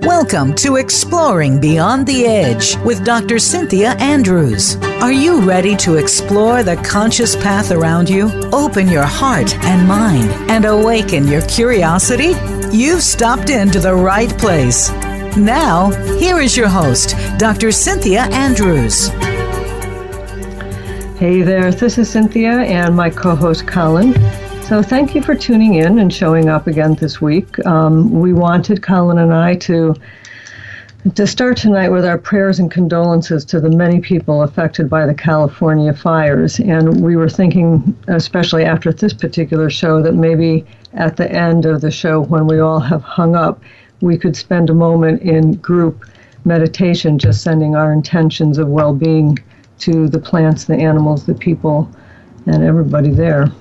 Welcome to Exploring Beyond the Edge with Dr. Cynthia Andrews. Are you ready to explore the conscious path around you? Open your heart and mind and awaken your curiosity? You've stopped into the right place. Now, here is your host, Dr. Cynthia Andrews. Hey there, this is Cynthia and my co-host Colin. So thank you for tuning in and showing up again this week. We wanted, Colin and I, to start tonight with our prayers and condolences to the many people affected by the California fires. And we were thinking, especially after this particular show, that maybe at the end of the show, when we all have hung up, we could spend a moment in group meditation, just sending our intentions of well-being to the plants, the animals, the people, and everybody there.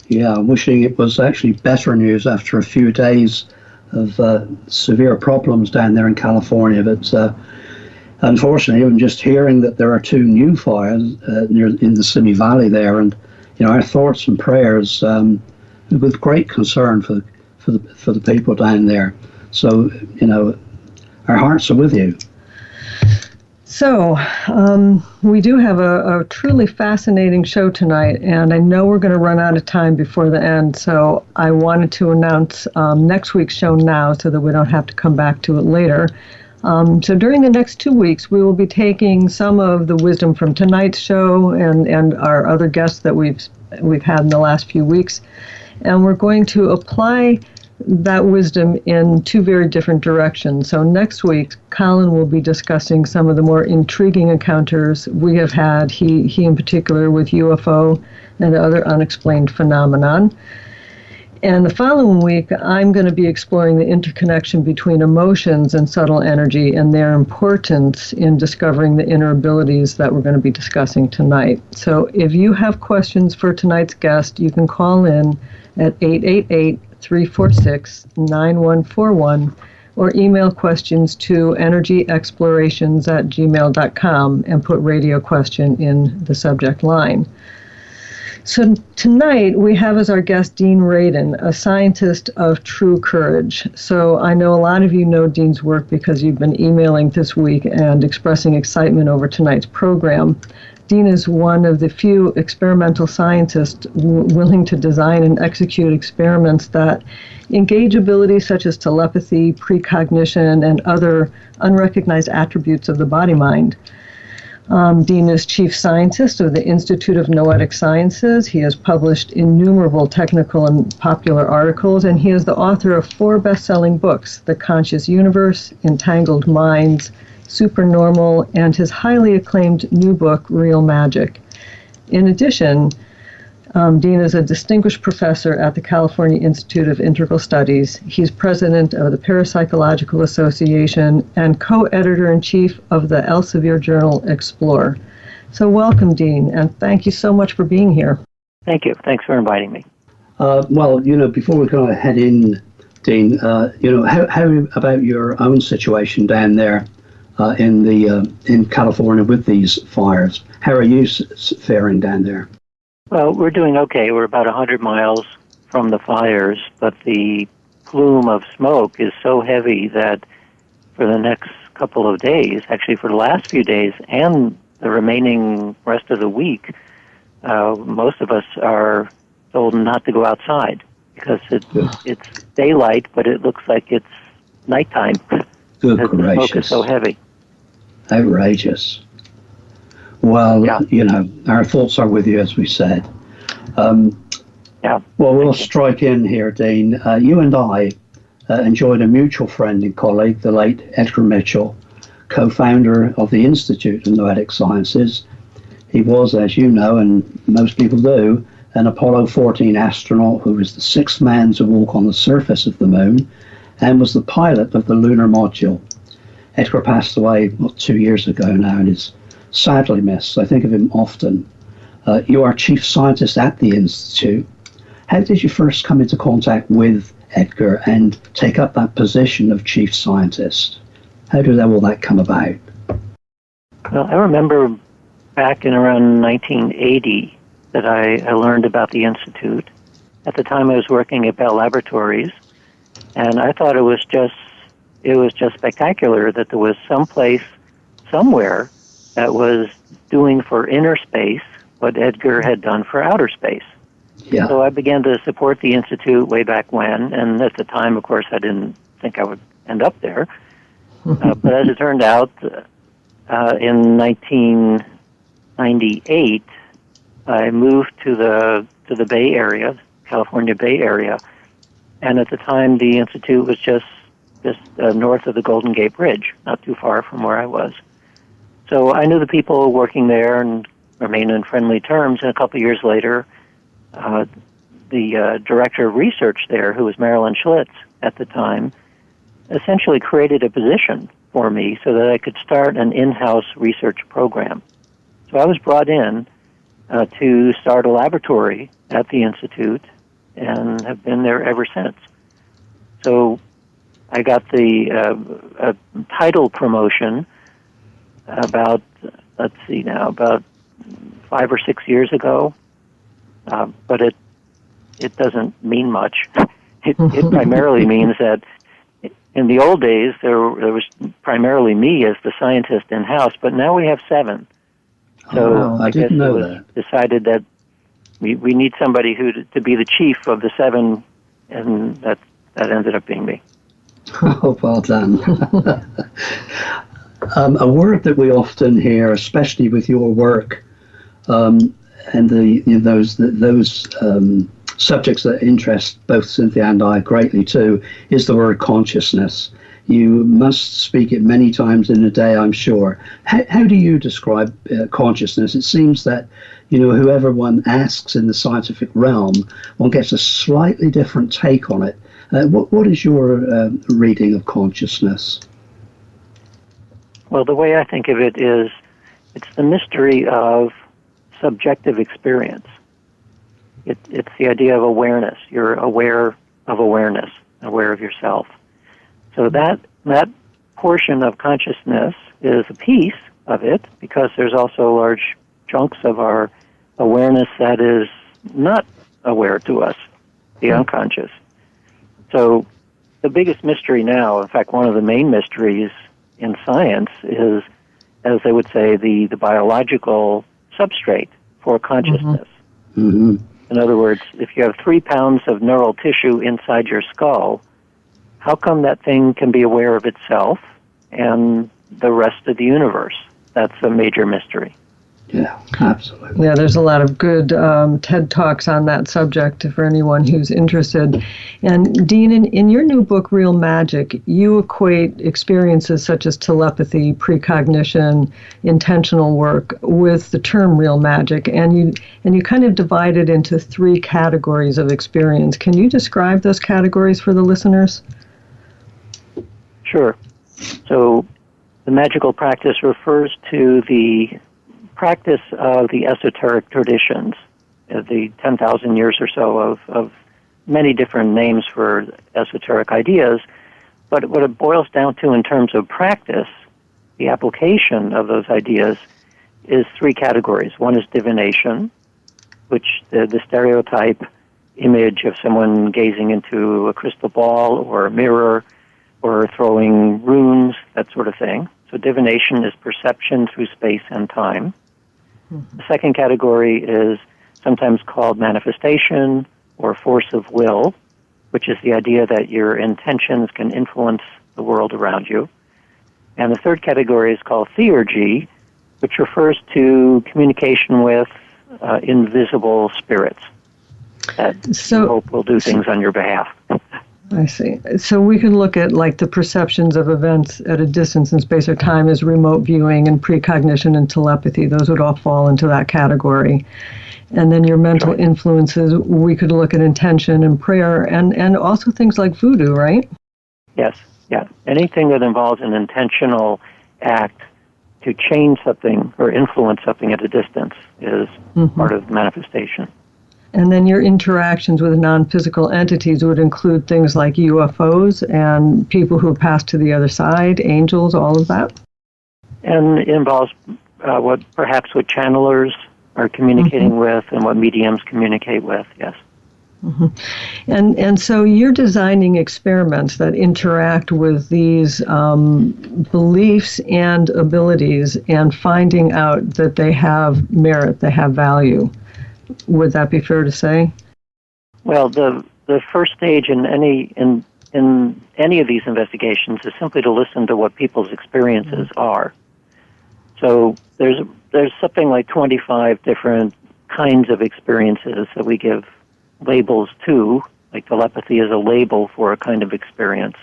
Yeah, I'm wishing it was actually better news after a few days of severe problems down there in California. But unfortunately, even just hearing that there are two new fires near in the Simi Valley there, and our thoughts and prayers with great concern for the people down there. So our hearts are with you. So, we do have a truly fascinating show tonight, and I know we're going to run out of time before the end, so I wanted to announce next week's show now so that we don't have to come back to it later. So during the next 2 weeks, we will be taking some of the wisdom from tonight's show and our other guests that we've had in the last few weeks, and we're going to apply that wisdom in two very different directions. So next week, Colin will be discussing some of the more intriguing encounters we have had, he in particular, with UFO and other unexplained phenomenon. And the following week, I'm going to be exploring the interconnection between emotions and subtle energy and their importance in discovering the inner abilities that we're going to be discussing tonight. So if you have questions for tonight's guest, you can call in at 888-346-9141 or email questions to energyexplorations@gmail.com and put radio question in the subject line. So tonight we have as our guest Dean Radin, a scientist of true courage. So I know a lot of you know Dean's work because you've been emailing this week and expressing excitement over tonight's program. Dean is one of the few experimental scientists willing to design and execute experiments that engage abilities such as telepathy, precognition, and other unrecognized attributes of the body-mind. Dean is chief scientist of the Institute of Noetic Sciences. He has published innumerable technical and popular articles, and he is the author of 4 best-selling books, The Conscious Universe, Entangled Minds, Supernormal, and his highly acclaimed new book, Real Magic. In addition, Dean is a distinguished professor at the California Institute of Integral Studies. He's president of the Parapsychological Association and co-editor-in-chief of the Elsevier journal Explore. So welcome, Dean, and thank you so much for being here. Thank you. Thanks for inviting me. Well, before we kind of head in, Dean, how about your own situation down there in California with these fires? How are you faring down there? Well, we're doing okay. We're about 100 miles from the fires, but the plume of smoke is so heavy that for the next couple of days, actually for the last few days and the remaining rest of the week, most of us are told not to go outside because it's daylight, but it looks like it's nighttime. Good because gracious. The smoke is so heavy. Outrageous. Well, yeah. Our thoughts are with you, as we said. Yeah. Well, we'll strike in here, Dean. You and I enjoyed a mutual friend and colleague, the late Edgar Mitchell, co-founder of the Institute of Noetic Sciences. He was, as you know, and most people do, an Apollo 14 astronaut who was the 6th man to walk on the surface of the moon and was the pilot of the lunar module. Edgar passed away 2 years ago now and is sadly missed. I think of him often. You are chief scientist at the Institute. How did you first come into contact with Edgar and take up that position of chief scientist? How did all that come about? Well, I remember back in around 1980 that I learned about the Institute, At the time, I was working at Bell Laboratories, and I thought it was just spectacular that there was some place, somewhere, that was doing for inner space what Edgar had done for outer space. Yeah. So I began to support the Institute way back when, and at the time, of course, I didn't think I would end up there. But as it turned out, in 1998, I moved to the Bay Area, California Bay Area, and at the time, the Institute was just north of the Golden Gate Bridge, not too far from where I was. So I knew the people working there and remained on friendly terms. And a couple of years later, the director of research there, who was Marilyn Schlitz at the time, essentially created a position for me so that I could start an in-house research program. So I was brought in to start a laboratory at the Institute and have been there ever since. So I got the title promotion about 5 or 6 years ago, but it doesn't mean much. It primarily means that in the old days there was primarily me as the scientist in-house, but now we have 7. So I didn't know that. Decided that we need somebody to be the chief of the 7, and that ended up being me. Oh, well done. A word that we often hear, especially with your work, and those subjects that interest both Cynthia and I greatly too, is the word consciousness. You must speak it many times in a day, I'm sure. How do you describe consciousness? It seems that, whoever one asks in the scientific realm, one gets a slightly different take on it. What is your reading of consciousness? Well, the way I think of it is it's the mystery of subjective experience. It's the idea of awareness. You're aware of awareness, aware of yourself. So that portion of consciousness is a piece of it, because there's also large chunks of our awareness that is not aware to us, the unconscious. So the biggest mystery now, in fact, one of the main mysteries in science is, as they would say, the biological substrate for consciousness. Mm-hmm. In other words, if you have 3 pounds of neural tissue inside your skull, how come that thing can be aware of itself and the rest of the universe? That's a major mystery. Yeah, absolutely. Yeah, there's a lot of good TED Talks on that subject for anyone who's interested. And Dean, in your new book, Real Magic, you equate experiences such as telepathy, precognition, intentional work with the term real magic, and you kind of divide it into 3 categories of experience. Can you describe those categories for the listeners? Sure. So the magical practice refers to the practice of the esoteric traditions, the 10,000 years or so of many different names for esoteric ideas. But what it boils down to in terms of practice, the application of those ideas, is 3 categories. One is divination, which the stereotype image of someone gazing into a crystal ball or a mirror or throwing runes, that sort of thing. So divination is perception through space and time. The second category is sometimes called manifestation or force of will, which is the idea that your intentions can influence the world around you. And the third category is called theurgy, which refers to communication with invisible spirits that you hope will do things on your behalf. I see. So we can look at like the perceptions of events at a distance in space or time as remote viewing and precognition and telepathy. Those would all fall into that category. And then your mental influences, we could look at intention and prayer and also things like voodoo, right? Yes, yeah. Anything that involves an intentional act to change something or influence something at a distance is part of manifestation. And then your interactions with non-physical entities would include things like UFOs and people who have passed to the other side, angels, all of that? And it involves what channelers are communicating with and what mediums communicate with, yes. And so you're designing experiments that interact with these beliefs and abilities and finding out that they have merit, they have value. Would that be fair to say? Well, the first stage in any of these investigations is simply to listen to what people's experiences are. So there's something like 25 different kinds of experiences that we give labels to, like telepathy is a label for a kind of experience.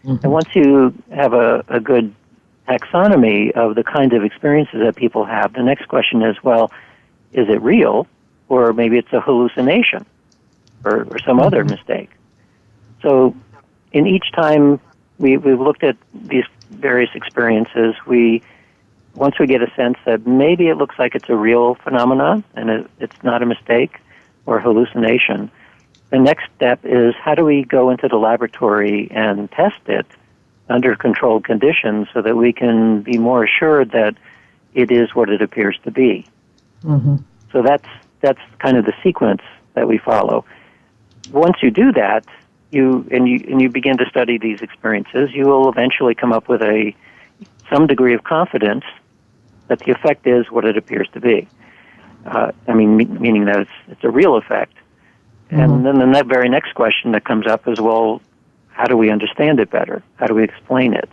And once you have a good taxonomy of the kinds of experiences that people have, the next question is, well, is it real? Or maybe it's a hallucination or some other mistake. So in each time we've looked at these various experiences, once we get a sense that maybe it looks like it's a real phenomenon and it's not a mistake or hallucination, the next step is how do we go into the laboratory and test it under controlled conditions so that we can be more assured that it is what it appears to be. So that's kind of the sequence that we follow. Once you do that, you begin to study these experiences, you will eventually come up with some degree of confidence that the effect is what it appears to be. Meaning that it's a real effect. And then the very next question that comes up is, well, how do we understand it better? How do we explain it?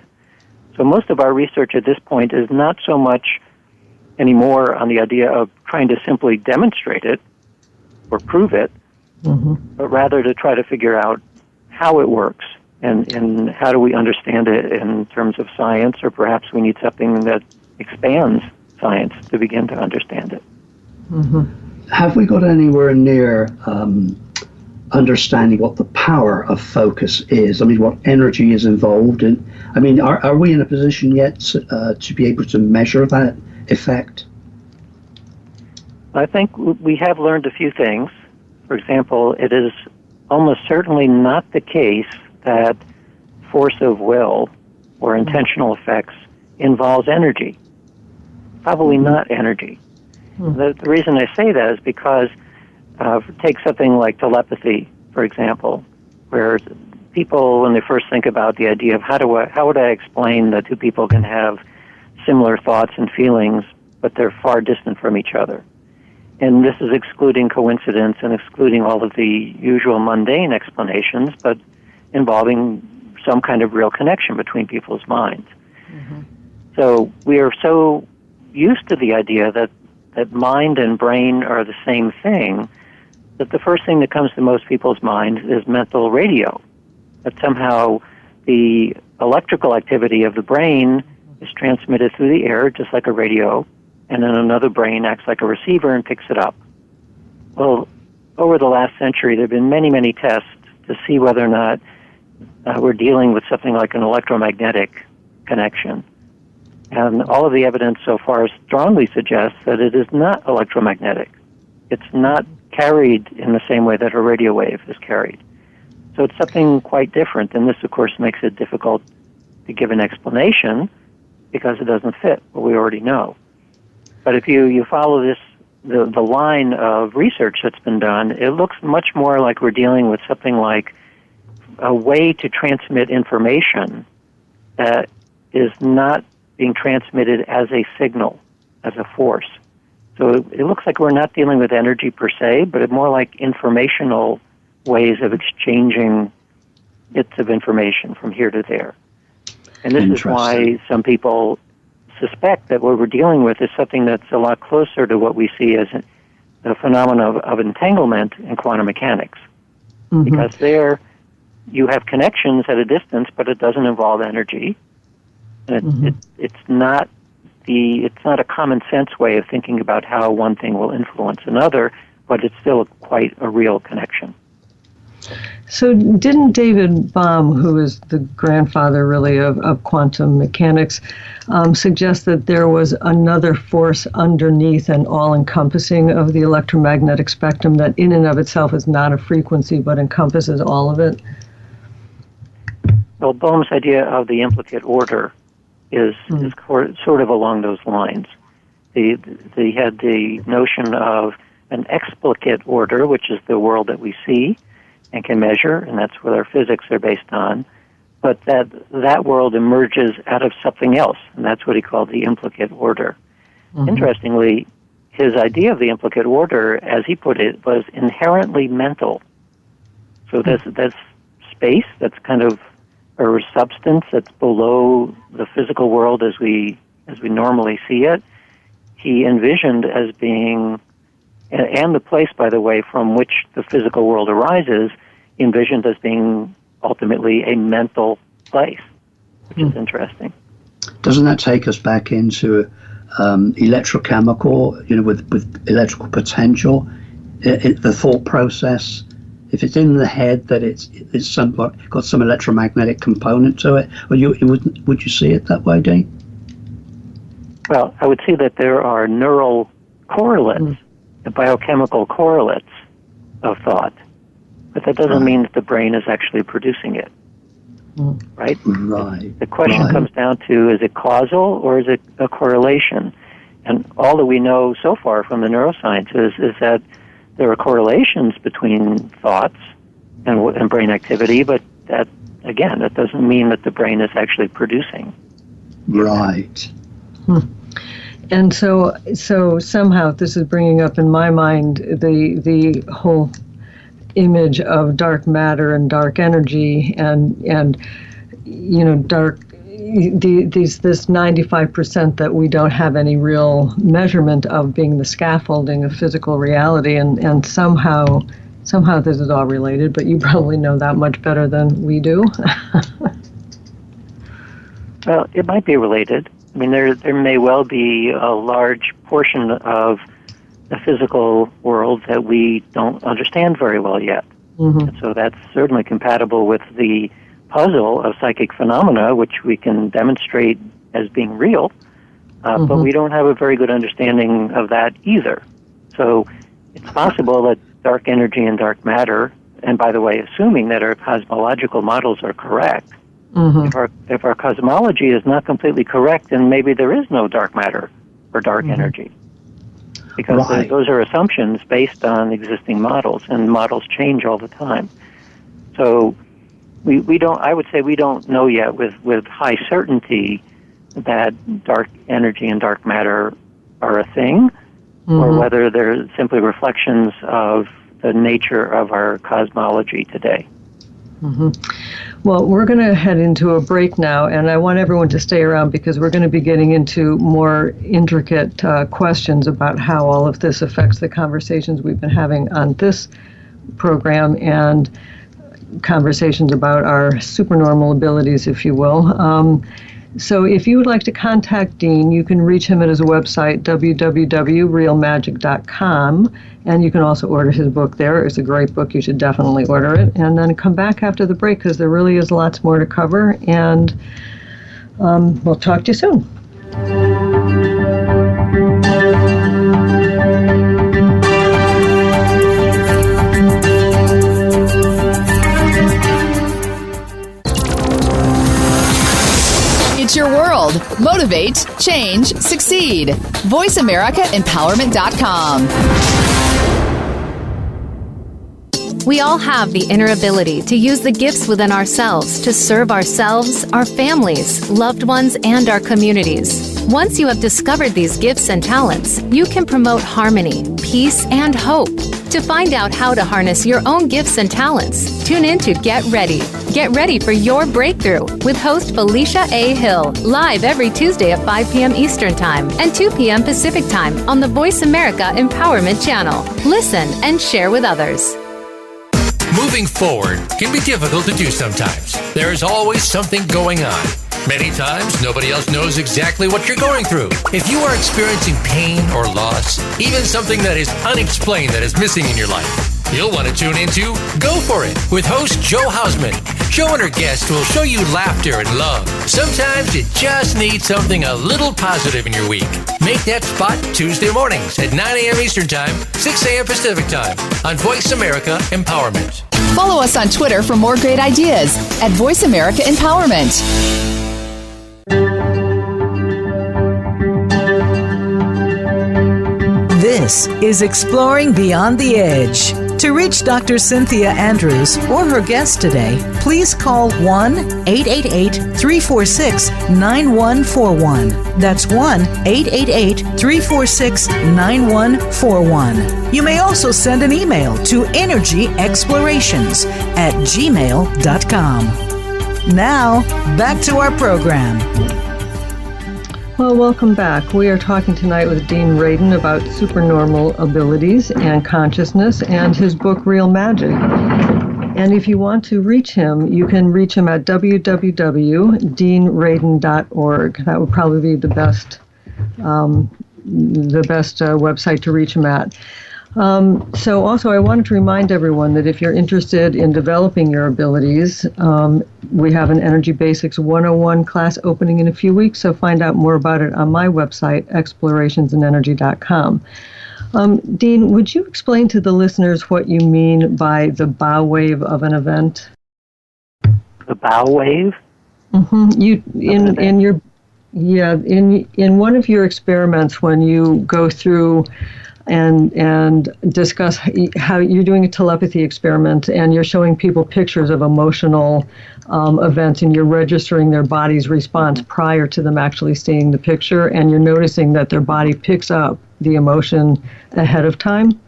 So most of our research at this point is not so much anymore on the idea of trying to simply demonstrate it or prove it, but rather to try to figure out how it works and how do we understand it in terms of science, or perhaps we need something that expands science to begin to understand it. Have we got anywhere near understanding what the power of focus is? I mean, what energy is involved in? I mean, are we in a position yet to be able to measure that effect? I think we have learned a few things. For example, it is almost certainly not the case that force of will or intentional effects involves energy. Probably not energy. The reason I say that is because take something like telepathy, for example, where people, when they first think about the idea of how would I explain that two people can have similar thoughts and feelings, but they're far distant from each other. And this is excluding coincidence and excluding all of the usual mundane explanations, but involving some kind of real connection between people's minds. So we are so used to the idea that mind and brain are the same thing, that the first thing that comes to most people's minds is mental radio. That somehow the electrical activity of the brain is transmitted through the air just like a radio, and then another brain acts like a receiver and picks it up. Well, over the last century, there have been many, many tests to see whether or not we're dealing with something like an electromagnetic connection. And all of the evidence so far strongly suggests that it is not electromagnetic. It's not carried in the same way that a radio wave is carried. So it's something quite different, and this, of course, makes it difficult to give an explanation because it doesn't fit what we already know. But if you follow the line of research that's been done, it looks much more like we're dealing with something like a way to transmit information that is not being transmitted as a signal, as a force. So it looks like we're not dealing with energy per se, but more like informational ways of exchanging bits of information from here to there. And this is why some people suspect that what we're dealing with is something that's a lot closer to what we see as the phenomena of entanglement in quantum mechanics. Because there you have connections at a distance, but it doesn't involve energy. And it's not a common sense way of thinking about how one thing will influence another, but it's still quite a real connection. So didn't David Bohm, who is the grandfather really of quantum mechanics, suggest that there was another force underneath and all-encompassing of the electromagnetic spectrum that in and of itself is not a frequency but encompasses all of it? Well, Bohm's idea of the implicate order is sort of along those lines. He had the notion of an explicate order, which is the world that we see and can measure, and that's what our physics are based on. But that world emerges out of something else, and that's what he called the implicate order. Mm-hmm. Interestingly, his idea of the implicate order, as he put it, was inherently mental. So that's space, that's kind of a substance that's below the physical world as we normally see it. He envisioned as being, and the place, by the way, from which the physical world arises, envisioned as being ultimately a mental place, which is interesting. Doesn't that take us back into electrochemical, with electrical potential, the thought process? If it's in the head, that it's got some electromagnetic component to it, would you see it that way, Dean? Well, I would say that there are neural correlates, biochemical correlates of thought, but that doesn't mean that the brain is actually producing it, right? Right. The question comes down to, is it causal or is it a correlation? And all that we know so far from the neurosciences is that there are correlations between thoughts and brain activity, but that doesn't mean that the brain is actually producing. Right. And so somehow this is bringing up in my mind the whole image of dark matter and dark energy and dark. This 95% that we don't have any real measurement of being the scaffolding of physical reality, and somehow this is all related, but you probably know that much better than we do. Well, it might be related. I mean, there may well be a large portion of the physical world that we don't understand very well yet. Mm-hmm. And so that's certainly compatible with the puzzle of psychic phenomena, which we can demonstrate as being real, but we don't have a very good understanding of that either. So it's possible that dark energy and dark matter, and by the way, assuming that our cosmological models are correct, if our cosmology is not completely correct, then maybe there is no dark matter or dark energy. Because those are assumptions based on existing models, and models change all the time. So we don't. I would say we don't know yet with high certainty that dark energy and dark matter are a thing, or whether they're simply reflections of the nature of our cosmology today. Well, we're going to head into a break now, and I want everyone to stay around because we're going to be getting into more intricate questions about how all of this affects the conversations we've been having on this program, and conversations about our supernormal abilities, if you will. So if you would like to contact Dean, you can reach him at his website, www.realmagic.com, and you can also order his book there. It's a great book. You should definitely order it. And then come back after the break because there really is lots more to cover, and we'll talk to you soon. It's your world. Motivate, change, succeed. VoiceAmericaEmpowerment.com. We all have the inner ability to use the gifts within ourselves to serve ourselves, our families, loved ones, and our communities. Once you have discovered these gifts and talents, you can promote harmony, peace, and hope. To find out how to harness your own gifts and talents, tune in to Get Ready. Get ready for your breakthrough with host Felicia A. Hill, live every Tuesday at 5 p.m. Eastern Time and 2 p.m. Pacific Time on the Voice America Empowerment Channel. Listen and share with others. Moving forward can be difficult to do sometimes. There is always something going on. Many times, nobody else knows exactly what you're going through. If you are experiencing pain or loss, even something that is unexplained that is missing in your life, you'll want to tune into Go For It with host Joe Hausman. Joe and her guests will show you laughter and love. Sometimes you just need something a little positive in your week. Make that spot Tuesday mornings at 9 a.m. Eastern Time, 6 a.m. Pacific Time on Voice America Empowerment. Follow us on Twitter for more great ideas at Voice America Empowerment. This This is Exploring Beyond the Edge. To reach Dr. Cynthia Andrews or her guest today, please call 1-888-346-9141. That's 1-888-346-9141. You may also send an email to energyexplorations@gmail.com. Now, back to our program. Well, welcome back. We are talking tonight with Dean Radin about supernormal abilities and consciousness and his book, Real Magic. And if you want to reach him, you can reach him at www.deanradin.org. That would probably be the best website to reach him at. So also, I wanted to remind everyone that if you're interested in developing your abilities, we have an Energy Basics 101 class opening in a few weeks, so find out more about it on my website, explorationsandenergy.com. Dean, would you explain to the listeners what you mean by the bow wave of an event? The bow wave? Mm-hmm. In one of your experiments, when you go through and discuss how you're doing a telepathy experiment and you're showing people pictures of emotional events and you're registering their body's response prior to them actually seeing the picture, and you're noticing that their body picks up the emotion ahead of time.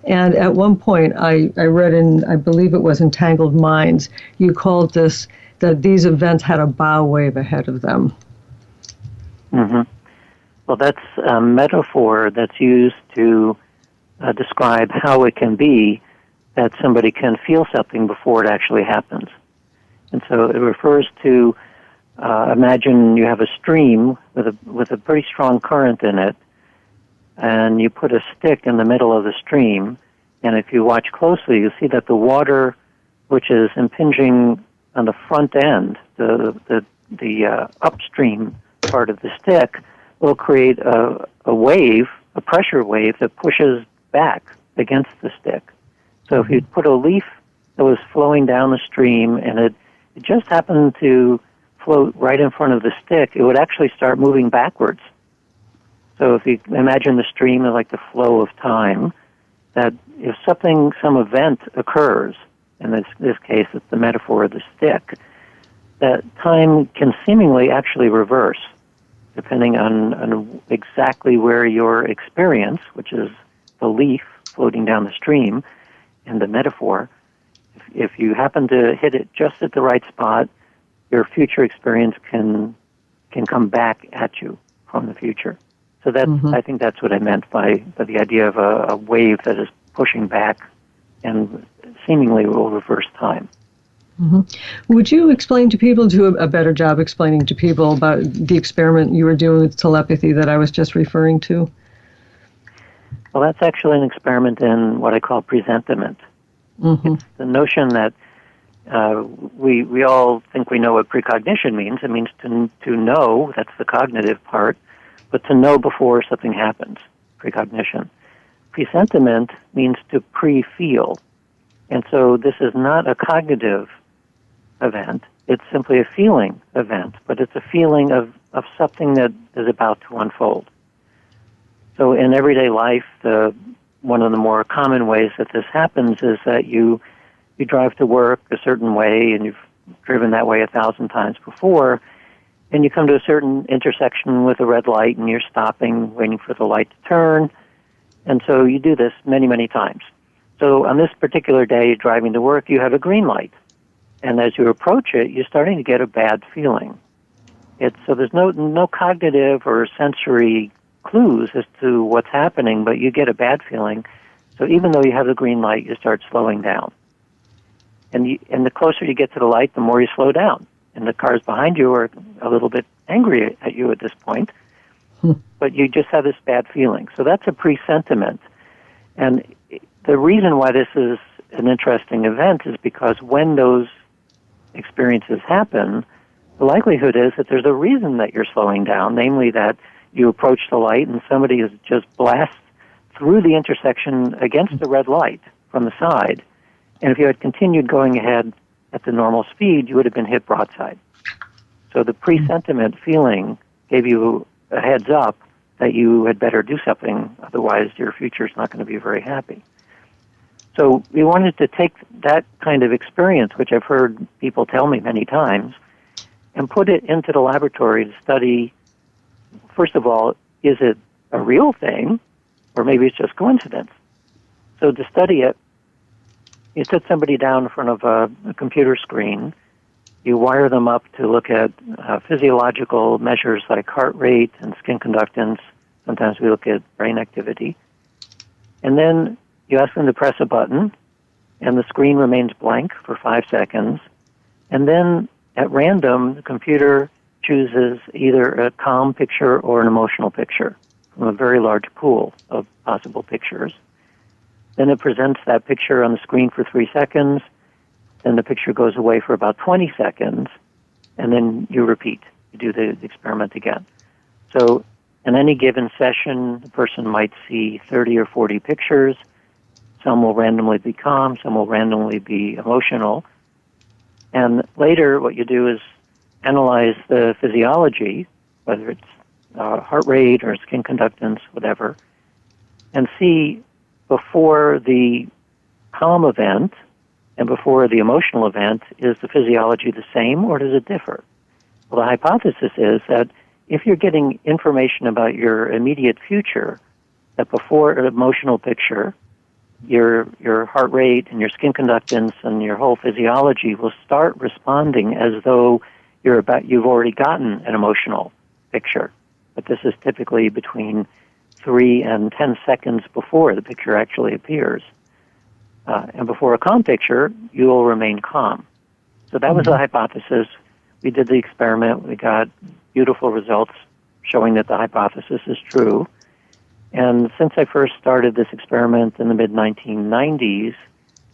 And at one point I read in, I believe it was Entangled Minds, you called this that these events had a bow wave ahead of them. Mm-hmm. Well, that's a metaphor that's used to describe how it can be that somebody can feel something before it actually happens. And so it refers to, imagine you have a stream with a pretty strong current in it, and you put a stick in the middle of the stream, and if you watch closely, you see that the water, which is impinging on the front end, the upstream part of the stick, will create a wave, a pressure wave that pushes back against the stick. So if you put a leaf that was flowing down the stream and it just happened to float right in front of the stick, it would actually start moving backwards. So if you imagine the stream as like the flow of time, that if some event occurs, in this case it's the metaphor of the stick, that time can seemingly actually reverse, depending on exactly where your experience, which is the leaf floating down the stream, and the metaphor, if you happen to hit it just at the right spot, your future experience can come back at you from the future. So that's, I think that's what I meant by the idea of a wave that is pushing back and seemingly will reverse time. Mm-hmm. Would you explain to people, do a better job explaining to people about the experiment you were doing with telepathy that I was just referring to? Well, that's actually an experiment in what I call presentiment. Mm-hmm. It's the notion that we all think we know what precognition means. It means to know, that's the cognitive part, but to know before something happens, precognition. Presentiment means to pre-feel. And so this is not a cognitive event. It's simply a feeling event, but it's a feeling of something that is about to unfold. So in everyday life, one of the more common ways that this happens is that you drive to work a certain way, and you've driven that way 1,000 times before, and you come to a certain intersection with a red light, and you're stopping, waiting for the light to turn, and so you do this many, many times. So on this particular day, driving to work, you have a green light. And as you approach it, you're starting to get a bad feeling. So there's no cognitive or sensory clues as to what's happening, but you get a bad feeling. So even though you have the green light, you start slowing down. And the closer you get to the light, the more you slow down. And the cars behind you are a little bit angry at you at this point. But you just have this bad feeling. So that's a presentiment. And the reason why this is an interesting event is because when those experiences happen, the likelihood is that there's a reason that you're slowing down, namely that you approach the light and somebody has just blasted through the intersection against the red light from the side. And if you had continued going ahead at the normal speed, you would have been hit broadside. So the presentiment feeling gave you a heads up that you had better do something, otherwise your future is not going to be very happy. So we wanted to take that kind of experience, which I've heard people tell me many times, and put it into the laboratory to study, first of all, is it a real thing, or maybe it's just coincidence? So to study it, you sit somebody down in front of a computer screen, you wire them up to look at physiological measures like heart rate and skin conductance. Sometimes we look at brain activity. And then you ask them to press a button, and the screen remains blank for 5 seconds. And then at random, the computer chooses either a calm picture or an emotional picture from a very large pool of possible pictures. Then it presents that picture on the screen for 3 seconds. Then the picture goes away for about 20 seconds, and then you repeat. You do the experiment again. So in any given session, the person might see 30 or 40 pictures. Some will randomly be calm, some will randomly be emotional. And later what you do is analyze the physiology, whether it's heart rate or skin conductance, whatever, and see before the calm event and before the emotional event, is the physiology the same or does it differ? Well, the hypothesis is that if you're getting information about your immediate future, that before an emotional picture, your heart rate and your skin conductance and your whole physiology will start responding as though you've already gotten an emotional picture. But this is typically between 3 and 10 seconds before the picture actually appears. And before a calm picture, you will remain calm. So that was the hypothesis. We did the experiment. We got beautiful results showing that the hypothesis is true. And since I first started this experiment in the mid-1990s,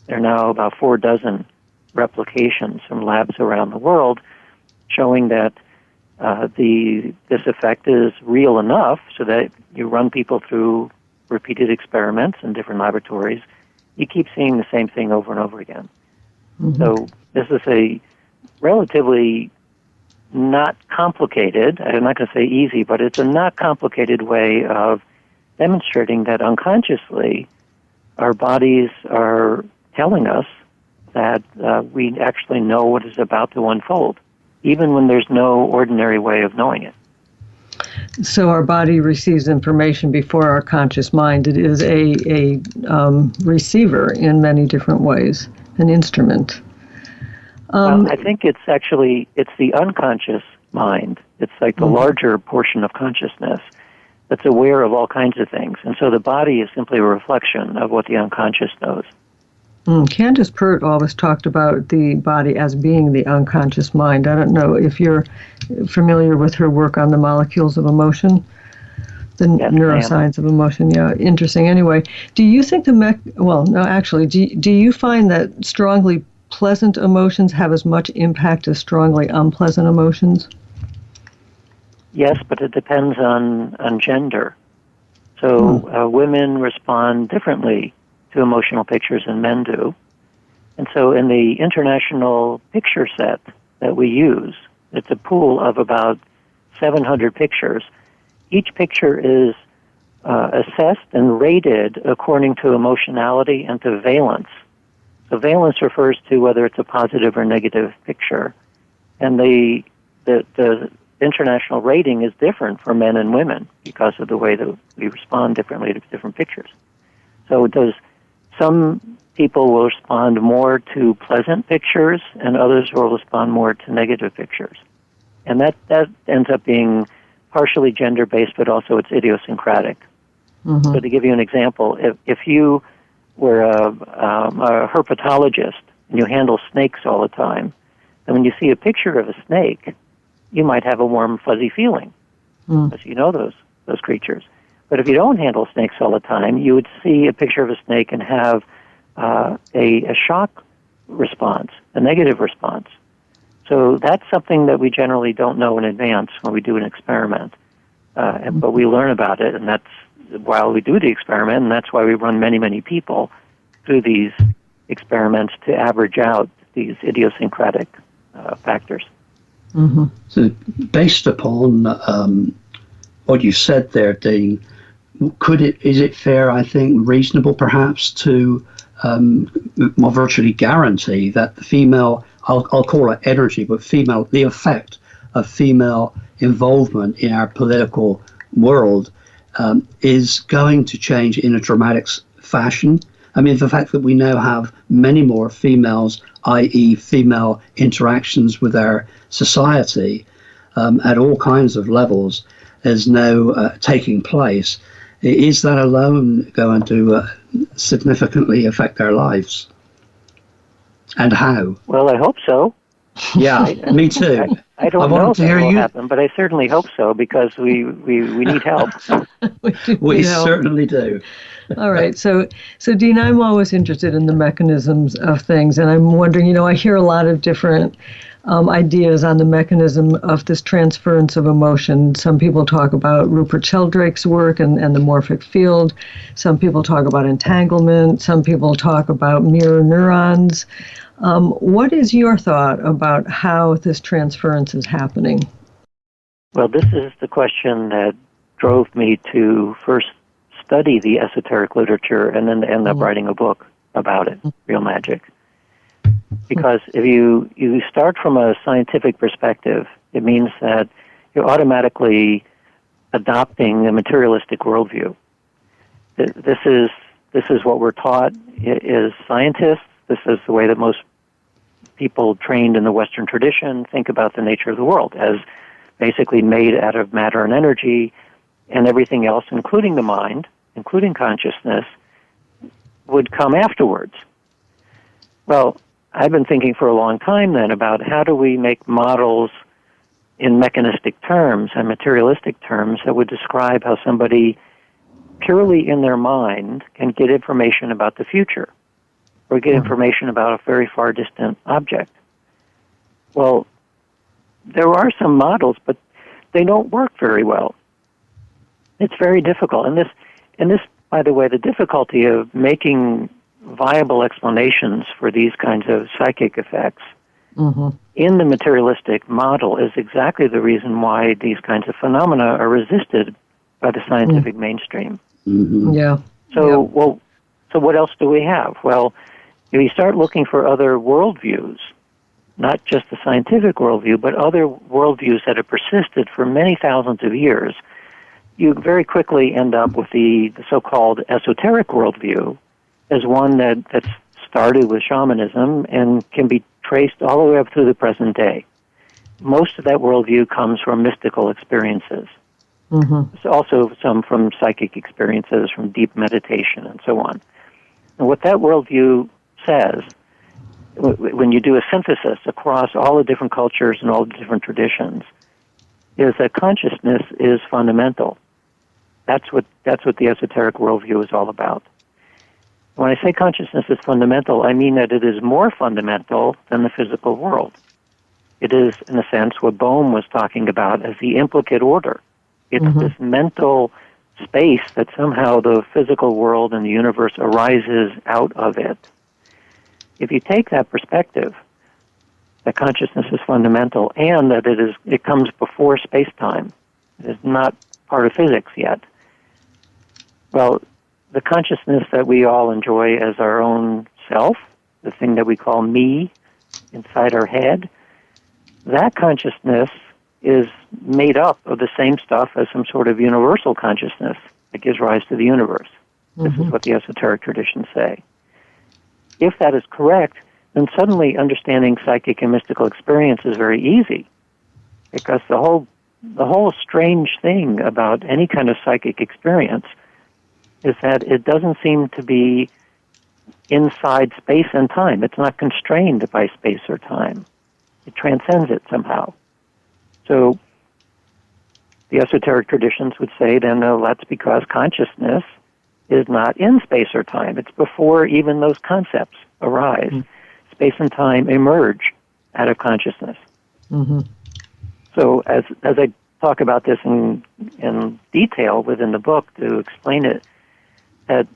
there are now about 4 dozen replications from labs around the world showing that this effect is real enough so that you run people through repeated experiments in different laboratories. You keep seeing the same thing over and over again. Mm-hmm. So this is a relatively not complicated, I'm not going to say easy, but it's a not complicated way of demonstrating that unconsciously our bodies are telling us that we actually know what is about to unfold, even when there's no ordinary way of knowing it. So our body receives information before our conscious mind. It is a receiver in many different ways, an instrument. Well, I think it's the unconscious mind. It's like the larger portion of consciousness that's aware of all kinds of things. And so the body is simply a reflection of what the unconscious knows. Candace Pert always talked about the body as being the unconscious mind. I don't know if you're familiar with her work on the molecules of emotion, the neuroscience of emotion. Yeah, interesting. Anyway, do you think do you find that strongly pleasant emotions have as much impact as strongly unpleasant emotions? Yes, but it depends on gender. So women respond differently to emotional pictures than men do. And so in the international picture set that we use, it's a pool of about 700 pictures. Each picture is assessed and rated according to emotionality and to valence. So valence refers to whether it's a positive or negative picture. And the international rating is different for men and women because of the way that we respond differently to different pictures. So some people will respond more to pleasant pictures, and others will respond more to negative pictures. And that ends up being partially gender-based, but also it's idiosyncratic. Mm-hmm. So to give you an example, if you were a herpetologist and you handle snakes all the time, and when you see a picture of a snake, you might have a warm, fuzzy feeling because you know those creatures. But if you don't handle snakes all the time, you would see a picture of a snake and have a shock response, a negative response. So that's something that we generally don't know in advance when we do an experiment. But we learn about it, and that's while we do the experiment, and that's why we run many, many people through these experiments to average out these idiosyncratic factors. Mm-hmm. So based upon what you said there, Dean, is it fair, I think, reasonable perhaps to more virtually guarantee that the female, I'll call it energy, but the effect of female involvement in our political world is going to change in a dramatic fashion? I mean, the fact that we now have many more females, i.e. female interactions with our society at all kinds of levels, is now taking place. Is that alone going to significantly affect our lives? And how? Well, I hope so. Yeah, me too. I don't know if that will happen, but I certainly hope so, because we need help. We certainly do. All right. So Dean, I'm always interested in the mechanisms of things, and I'm wondering, I hear a lot of different ideas on the mechanism of this transference of emotion. Some people talk about Rupert Sheldrake's work and the morphic field. Some people talk about entanglement. Some people talk about mirror neurons. What is your thought about how this transference is happening? Well, this is the question that drove me to first study the esoteric literature and then end up writing a book about it, Real Magic. Because if you start from a scientific perspective, it means that you're automatically adopting a materialistic worldview. This is what we're taught as scientists. This is the way that most people trained in the Western tradition think about the nature of the world, as basically made out of matter and energy, and everything else, including the mind, including consciousness, would come afterwards. Well, I've been thinking for a long time then about how do we make models in mechanistic terms and materialistic terms that would describe how somebody purely in their mind can get information about the future or get information about a very far distant object. Well, there are some models, but they don't work very well. It's very difficult. And this, by the way, the difficulty of making viable explanations for these kinds of psychic effects in the materialistic model is exactly the reason why these kinds of phenomena are resisted by the scientific mainstream. Yeah. So what else do we have? Well, if you start looking for other worldviews, not just the scientific worldview, but other worldviews that have persisted for many thousands of years, you very quickly end up with the so-called esoteric worldview as one that's started with shamanism and can be traced all the way up through the present day. Most of that worldview comes from mystical experiences. There's also some from psychic experiences, from deep meditation, and so on. And what that worldview says, when you do a synthesis across all the different cultures and all the different traditions, is that consciousness is fundamental. That's what the esoteric worldview is all about. When I say consciousness is fundamental, I mean that it is more fundamental than the physical world. It is, in a sense, what Bohm was talking about as the implicate order. It's this mental space that somehow the physical world and the universe arises out of it. If you take that perspective, that consciousness is fundamental and that it comes before space-time, it is not part of physics yet. Well, the consciousness that we all enjoy as our own self, the thing that we call me inside our head, that consciousness is made up of the same stuff as some sort of universal consciousness that gives rise to the universe. This is what the esoteric traditions say. If that is correct, then suddenly understanding psychic and mystical experience is very easy, because the whole strange thing about any kind of psychic experience is that it doesn't seem to be inside space and time. It's not constrained by space or time. It transcends it somehow. So the esoteric traditions would say, then, that's because consciousness is not in space or time. It's before even those concepts arise. Space and time emerge out of consciousness. So as I talk about this in detail within the book to explain it, that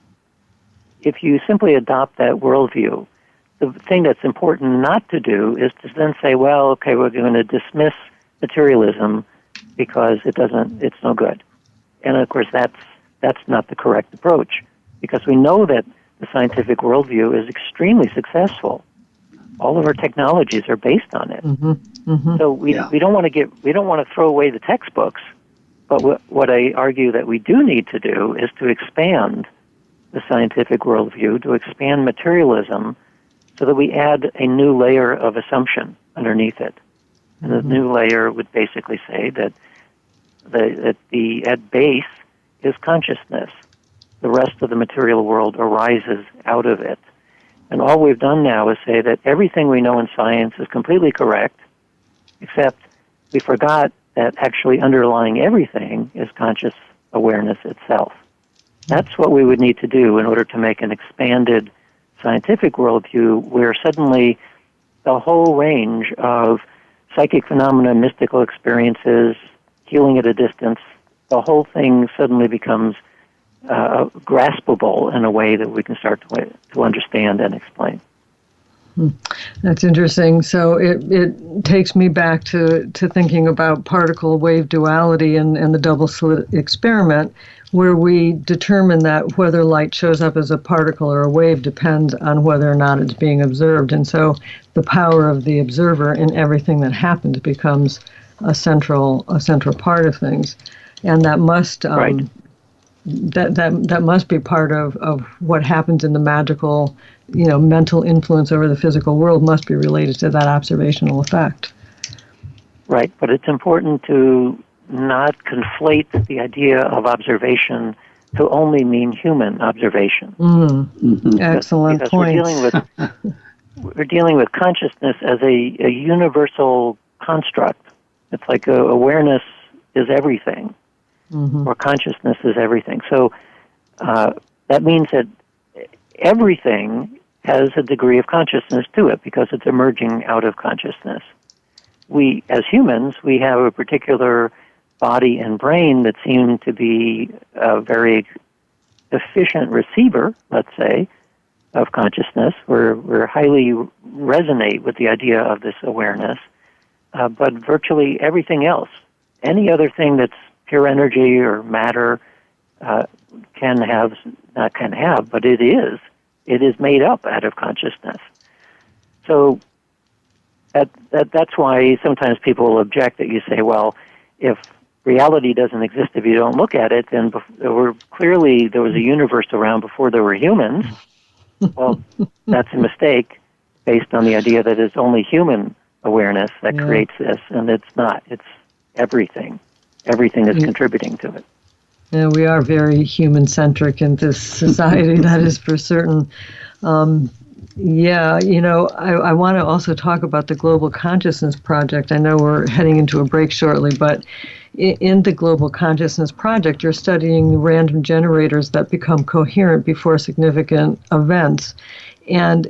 if you simply adopt that worldview, the thing that's important not to do is to then say, well, okay, we're going to dismiss materialism because it's no good. And of course, that's not the correct approach, because we know that the scientific worldview is extremely successful. All of our technologies are based on it. So we don't want to throw away the textbooks, but what I argue that we do need to do is to expand the scientific worldview, to expand materialism, so that we add a new layer of assumption underneath it. And the new layer would basically say that the at base is consciousness. The rest of the material world arises out of it. And all we've done now is say that everything we know in science is completely correct, except we forgot that actually underlying everything is conscious awareness itself. That's what we would need to do in order to make an expanded scientific worldview where suddenly the whole range of psychic phenomena, mystical experiences, healing at a distance, the whole thing suddenly becomes graspable in a way that we can start to understand and explain. That's interesting. So it takes me back to thinking about particle-wave duality and the double-slit experiment, where we determine that whether light shows up as a particle or a wave depends on whether or not it's being observed. And so the power of the observer in everything that happens becomes a central part of things. And that must that must be part of what happens in the magical, mental influence over the physical world must be related to that observational effect. Right, but it's important to not conflate the idea of observation to only mean human observation. Excellent point. We're dealing with consciousness as a universal construct. It's like awareness is everything, or consciousness is everything. So that means that everything has a degree of consciousness to it because it's emerging out of consciousness. We, as humans, we have a particular body and brain that seem to be a very efficient receiver, let's say, of consciousness. We're highly resonate with the idea of this awareness, but virtually everything else, any other thing that's pure energy or matter, but it is made up out of consciousness. So that's why sometimes people object that you say, well, if reality doesn't exist if you don't look at it, then there was a universe around before there were humans. Well, that's a mistake based on the idea that it's only human awareness that creates this, and it's not. It's everything. Everything is contributing to it. Yeah, we are very human-centric in this society, that is for certain. I want to also talk about the Global Consciousness Project. I know we're heading into a break shortly, but in the Global Consciousness Project, you're studying random generators that become coherent before significant events. And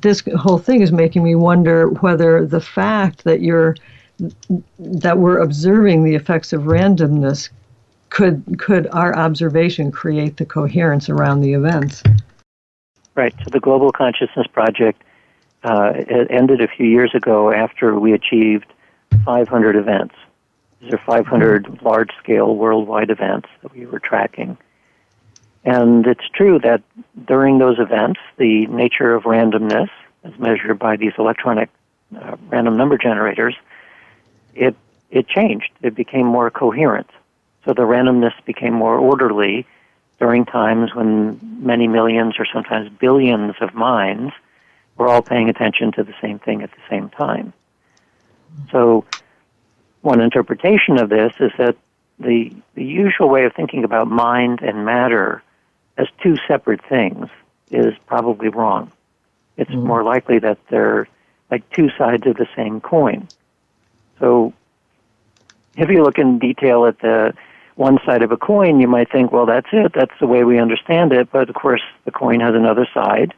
this whole thing is making me wonder whether the fact that we're observing the effects of randomness, could our observation create the coherence around the events? Right. So the Global Consciousness Project it ended a few years ago after we achieved 500 events. These are 500 large-scale worldwide events that we were tracking. And it's true that during those events, the nature of randomness, as measured by these electronic random number generators, it changed. It became more coherent. So the randomness became more orderly during times when many millions or sometimes billions of minds were all paying attention to the same thing at the same time. So one interpretation of this is that the usual way of thinking about mind and matter as two separate things is probably wrong. It's more likely that they're like two sides of the same coin. So if you look in detail at the one side of a coin, you might think, well, that's it. That's the way we understand it. But, of course, the coin has another side.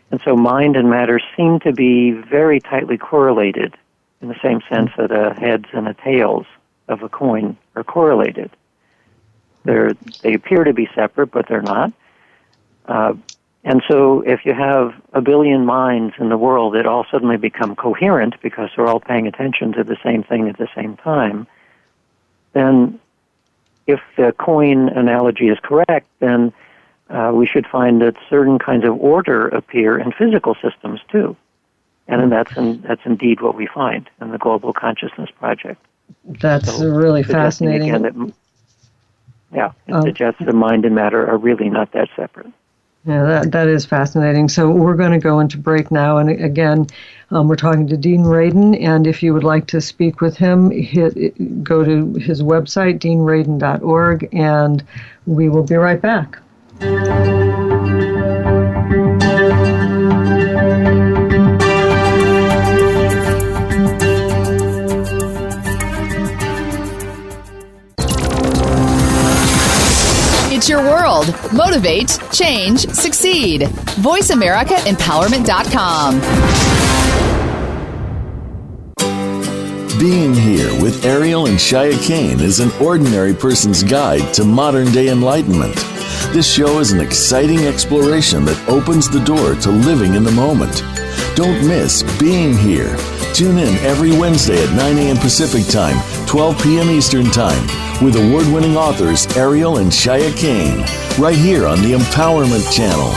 And so mind and matter seem to be very tightly correlated in the same sense that the heads and the tails of a coin are correlated. They appear to be separate, but they're not. And so if you have a billion minds in the world that all suddenly become coherent because they're all paying attention to the same thing at the same time, then if the coin analogy is correct, then we should find that certain kinds of order appear in physical systems too. And that's indeed what we find in the Global Consciousness Project. That's really fascinating. Again, it suggests the mind and matter are really not that separate. Yeah, that is fascinating. So we're going to go into break now. And again, we're talking to Dean Radin. And if you would like to speak with him, go to his website, deanradin.org, and we will be right back. It's your world. Motivate, change, succeed. VoiceAmericaEmpowerment.com. Being Here with Ariel and Shia Kane is an ordinary person's guide to modern-day enlightenment. This show is an exciting exploration that opens the door to living in the moment. Don't miss Being Here. Tune in every Wednesday at 9 a.m. Pacific Time, 12 p.m. Eastern Time, with award-winning authors Ariel and Shia Kane, right here on the Empowerment Channel.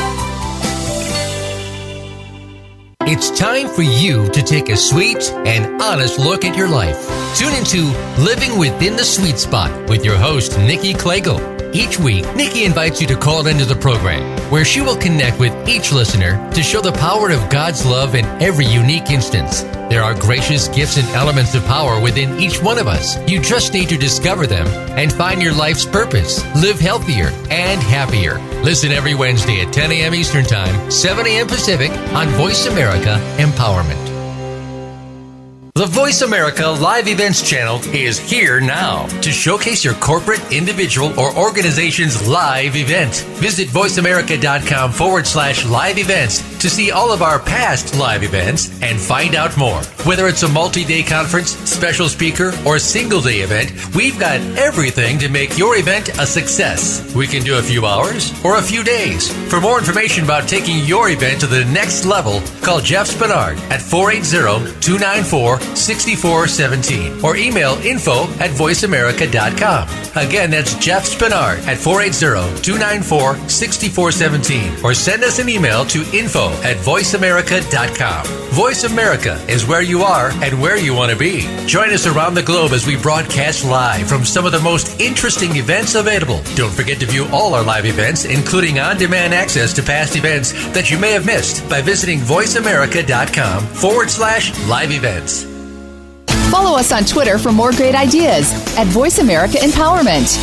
It's time for you to take a sweet and honest look at your life. Tune into Living Within the Sweet Spot with your host, Nikki Clagle. Each week, Nikki invites you to call into the program, where she will connect with each listener to show the power of God's love in every unique instance. There are gracious gifts and elements of power within each one of us. You just need to discover them and find your life's purpose. Live healthier and happier. Listen every Wednesday at 10 a.m. Eastern Time, 7 a.m. Pacific on Voice America Empowerment. The Voice America Live Events channel is here now to showcase your corporate, individual, or organization's live event. Visit voiceamerica.com/live events to see all of our past live events and find out more. Whether it's a multi-day conference, special speaker, or single-day event, we've got everything to make your event a success. We can do a few hours or a few days. For more information about taking your event to the next level, call Jeff Spinard at 480-294-6417 or email info@voiceamerica.com. Again, that's Jeff Spinard at 480-294-6417 or send us an email to info@voiceamerica.com. Voice America is where you are and where you want to be. Join us around the globe as we broadcast live from some of the most interesting events available. Don't forget to view all our live events, including on-demand access to past events that you may have missed by visiting voiceamerica.com/live events. Follow us on Twitter for more great ideas at Voice America Empowerment.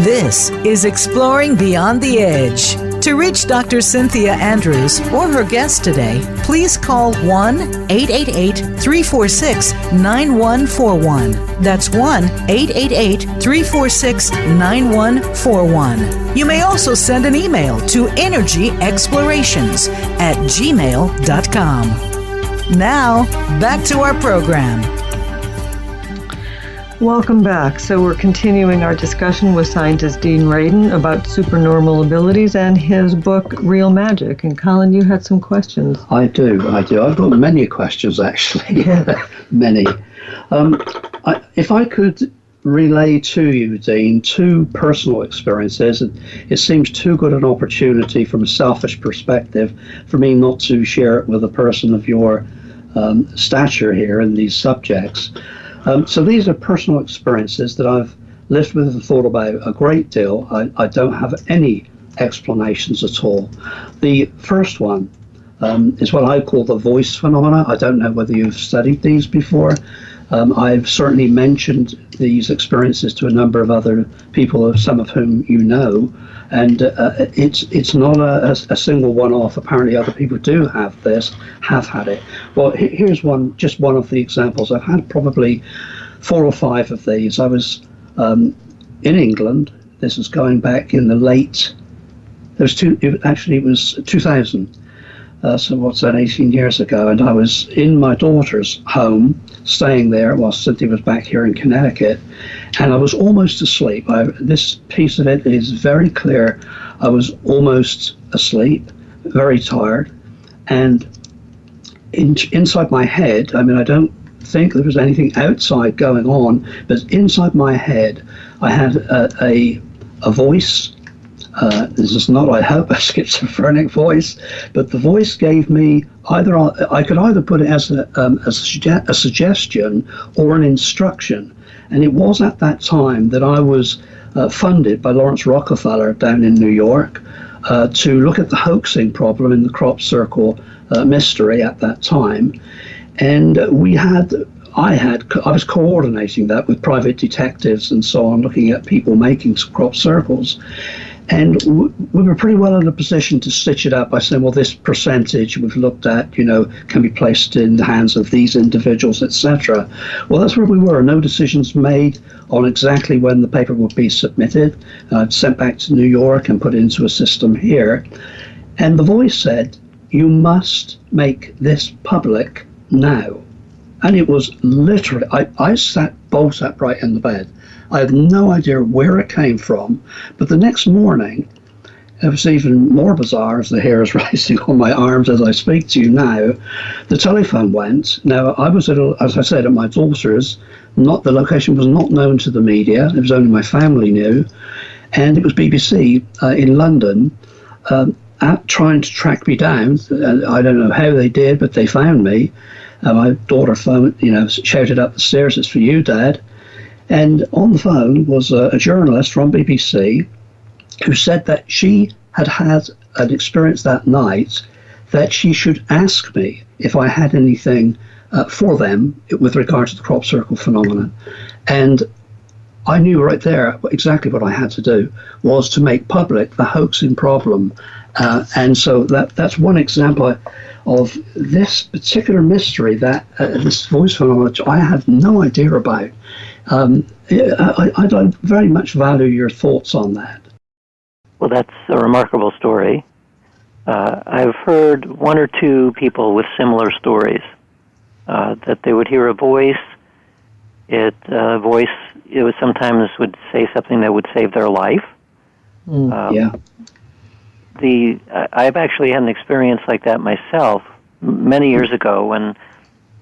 This is Exploring Beyond the Edge. To reach Dr. Cynthia Andrews or her guest today, please call 1-888-346-9141. That's 1-888-346-9141. You may also send an email to energyexplorations@gmail.com. Now, back to our program. Welcome back. So we're continuing our discussion with scientist Dean Radin about supernormal abilities and his book, Real Magic. And Colin, you had some questions. I do. I've got many questions, actually. Many. If I could relay to you, Dean, two personal experiences, and it seems too good an opportunity from a selfish perspective for me not to share it with a person of your stature here in these subjects. So these are personal experiences that I've lived with and thought about a great deal. I don't have any explanations at all. The first one is what I call the voice phenomena. I don't know whether you've studied these before. I've certainly mentioned these experiences to a number of other people, some of whom you know, and it's not a single one-off. Apparently other people do have had it. Well, here's just one of the examples. I've had probably 4 or 5 of these. I was in England. This is going back in the late, it was 2000. So what's that, 18 years ago, and I was in my daughter's home, staying there while Cynthia was back here in Connecticut, and I was almost asleep. This piece of it is very clear. I was almost asleep, very tired, and inside my head, I mean, I don't think there was anything outside going on, but inside my head, I had a voice. This is not, I hope, a schizophrenic voice, but the voice gave me I could either put it as a suggestion or an instruction. And it was at that time that I was funded by Lawrence Rockefeller down in New York to look at the hoaxing problem in the crop circle mystery at that time. And I was coordinating that with private detectives and so on, looking at people making crop circles. And we were pretty well in a position to stitch it up by saying, well, this percentage we've looked at, can be placed in the hands of these individuals, etc. Well, that's where we were. No decisions made on exactly when the paper would be submitted. Sent back to New York and put into a system here. And the voice said, you must make this public now. And it was literally, I sat bolt upright in the bed. I had no idea where it came from, but the next morning, it was even more bizarre as the hair is rising on my arms as I speak to you now. The telephone went. Now, I was, as I said, at my daughter's. The location was not known to the media. It was only my family knew. And it was BBC in London trying to track me down. I don't know how they did, but they found me. My daughter phoned, shouted up the stairs, "It's for you, Dad." And on the phone was a journalist from BBC who said that she had an experience that night that she should ask me if I had anything for them with regard to the crop circle phenomenon. And I knew right there exactly what I had to do was to make public the hoaxing problem. And so that's one example of this particular mystery, that this voice phenomenon, which I had no idea about. I very much value your thoughts on that. Well, that's a remarkable story. I've heard one or two people with similar stories, that they would hear a voice. It was sometimes would say something that would save their life. Yeah. I've actually had an experience like that myself many years ago when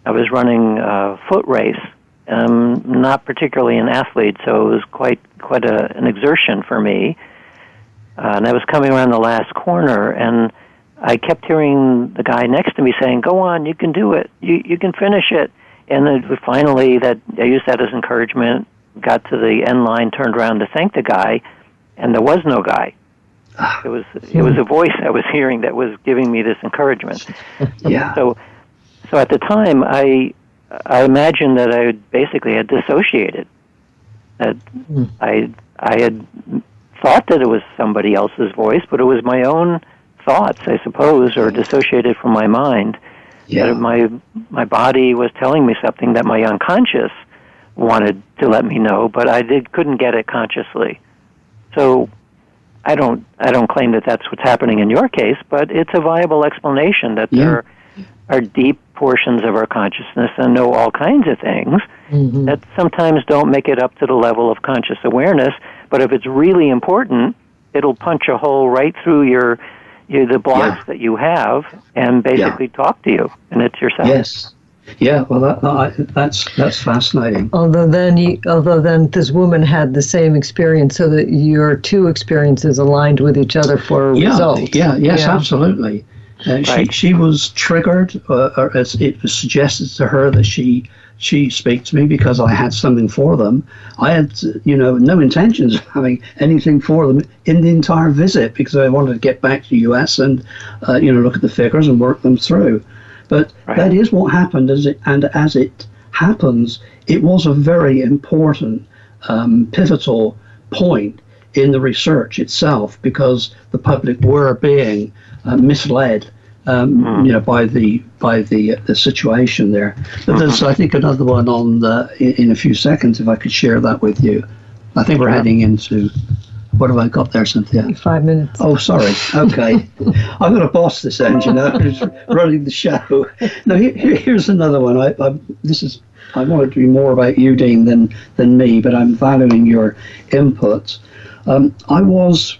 I was running a foot race. Not particularly an athlete, so it was quite an exertion for me. And I was coming around the last corner, and I kept hearing the guy next to me saying, "Go on, you can do it. You can finish it." And then finally, I used that as encouragement. Got to the end line, turned around to thank the guy, and there was no guy. It was a voice I was hearing that was giving me this encouragement. Yeah. So at the time, I imagined that I basically had dissociated. That I had thought that it was somebody else's voice, but it was my own thoughts, I suppose, or dissociated from my mind. Yeah. That my body was telling me something that my unconscious wanted to let me know, but I couldn't get it consciously. So I don't claim that that's what's happening in your case, but it's a viable explanation that there are deep portions of our consciousness and know all kinds of things that sometimes don't make it up to the level of conscious awareness. But if it's really important, it'll punch a hole right through the blocks that you have and basically talk to you, and it's yourself. Yes. Yeah, well, that's fascinating. Although then this woman had the same experience, so that your two experiences aligned with each other for a result. Yes, absolutely. She was triggered, or as it was suggested to her that she speak to me because I had something for them. I had, no intentions of having anything for them in the entire visit because I wanted to get back to the U.S. and, look at the figures and work them through. But that is what happened, as it happens, it was a very important, pivotal point in the research itself because the public were being misled, by the situation there. But there's, I think, another one on in a few seconds. If I could share that with you, I think we're heading into. What have I got there, Cynthia? 5 minutes. Oh, sorry. Okay. I'm going to boss this end, who's running the show. Now, here's another one. I want it to be more about you, Dean, than me, but I'm valuing your input. I was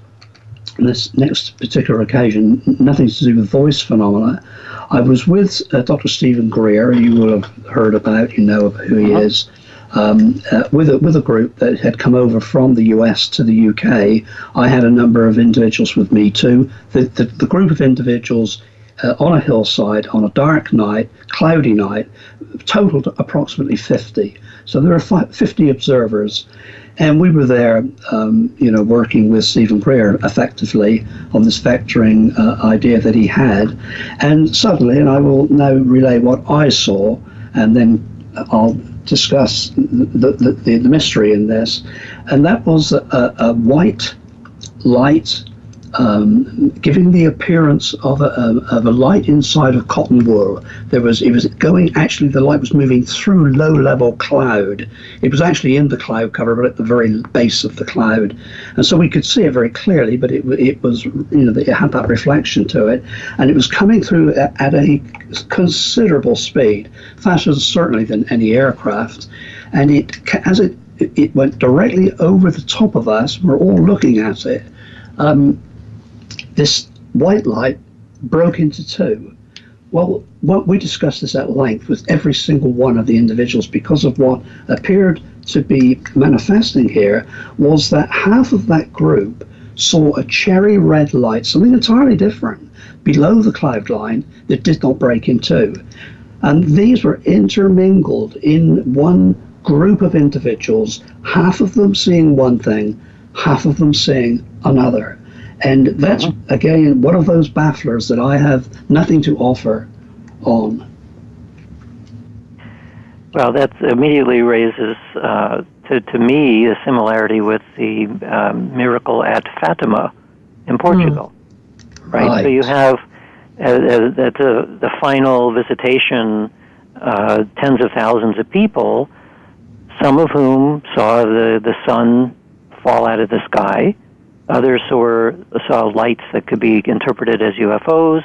this next particular occasion, nothing to do with voice phenomena. I was with Dr. Stephen Greer, you will have heard about, you know who he is, with a group that had come over from the US to the UK. I had a number of individuals with me too. The group of individuals on a hillside on a dark night, cloudy night, totaled approximately 50. So there are 50 observers. And we were there, working with Stephen Greer effectively on this vectoring idea that he had. And suddenly, and I will now relay what I saw, and then I'll discuss the mystery in this. And that was a white light giving the appearance of a light inside of cotton wool. The light was moving through low-level cloud. It was actually in the cloud cover, but at the very base of the cloud, and so we could see it very clearly. But it was, it had that reflection to it, and it was coming through at a considerable speed, faster certainly than any aircraft, and as it went directly over the top of us. We're all looking at it. This white light broke into two. Well, we discussed this at length with every single one of the individuals, because of what appeared to be manifesting here was that half of that group saw a cherry red light, something entirely different, below the cloud line that did not break in two. And these were intermingled in one group of individuals, half of them seeing one thing, half of them seeing another. And that's, again, one of those bafflers that I have nothing to offer on. Well, that immediately raises, to me, a similarity with the miracle at Fatima in Portugal. Right? So you have, at the final visitation, tens of thousands of people, some of whom saw the sun fall out of the sky. Others saw lights that could be interpreted as UFOs.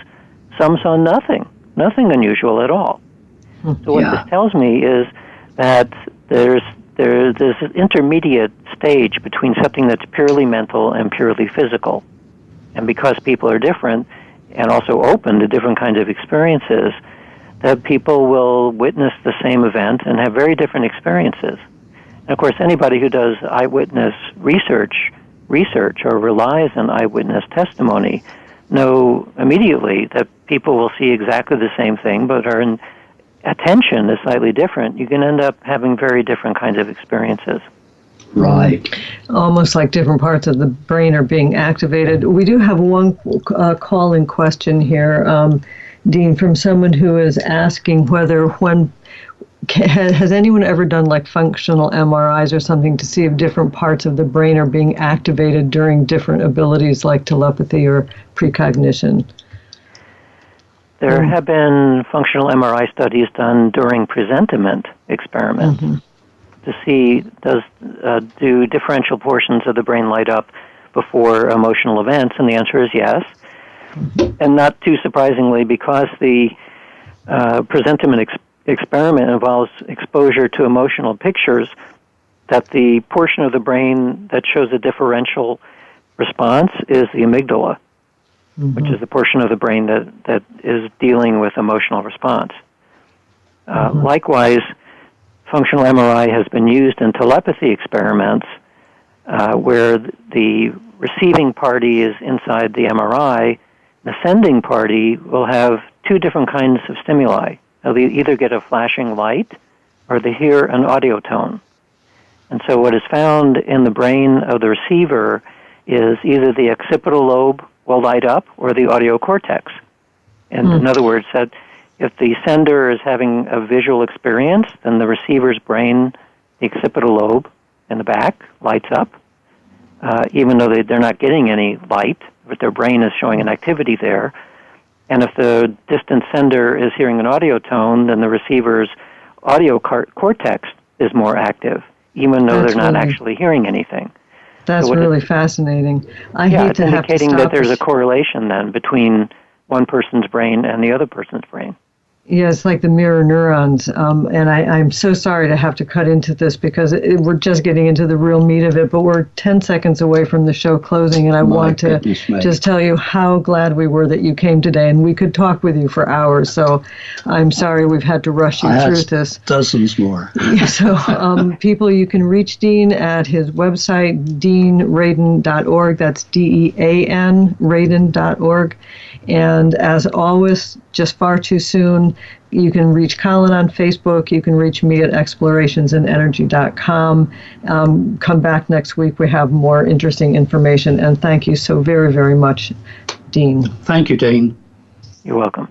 Some saw nothing unusual at all. So what this tells me is that there's this intermediate stage between something that's purely mental and purely physical. And because people are different and also open to different kinds of experiences, that people will witness the same event and have very different experiences. And of course, anybody who does eyewitness research or relies on eyewitness testimony know immediately that people will see exactly the same thing, but our attention is slightly different. You can end up having very different kinds of experiences. Right. Almost like different parts of the brain are being activated. We do have one call-in question here, Dean, from someone who is asking whether has anyone ever done like functional MRIs or something to see if different parts of the brain are being activated during different abilities like telepathy or precognition? There have been functional MRI studies done during presentiment experiments to see do differential portions of the brain light up before emotional events, and the answer is yes. And not too surprisingly, because the presentiment experiment involves exposure to emotional pictures, that the portion of the brain that shows a differential response is the amygdala, which is the portion of the brain that is dealing with emotional response. Likewise, functional MRI has been used in telepathy experiments where the receiving party is inside the MRI. The sending party will have two different kinds of stimuli. They'll either get a flashing light or they hear an audio tone. And so what is found in the brain of the receiver is either the occipital lobe will light up or the audio cortex. And in other words, that if the sender is having a visual experience, then the receiver's brain, the occipital lobe in the back, lights up, even though they're not getting any light, but their brain is showing an activity there. And if the distant sender is hearing an audio tone, then the receiver's audio cortex is more active, even though they're not actually hearing anything. That's really fascinating. I hate to have to indicating stop that there's a correlation then between one person's brain and the other person's brain. Yeah, it's like the mirror neurons. And I'm so sorry to have to cut into this because we're just getting into the real meat of it, but we're 10 seconds away from the show closing, and I want to just tell you how glad we were that you came today, and we could talk with you for hours. So I'm sorry we've had to rush you through this. Dozens more. So people, you can reach Dean at his website, deanradin.org. That's DEAN, radin.org. And as always, just far too soon, you can reach Colin on Facebook. You can reach me at explorationsandenergy.com. Come back next week. We have more interesting information. And thank you so very, very much, Dean. Thank you, Dean. You're welcome.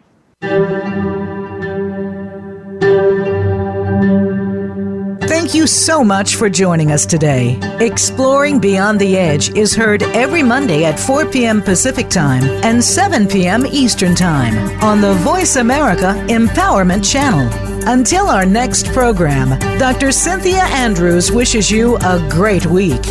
Thank you so much for joining us today. Exploring Beyond the Edge is heard every Monday at 4 p.m. Pacific Time and 7 p.m. Eastern Time on the Voice America Empowerment Channel. Until our next program, Dr. Cynthia Andrews wishes you a great week.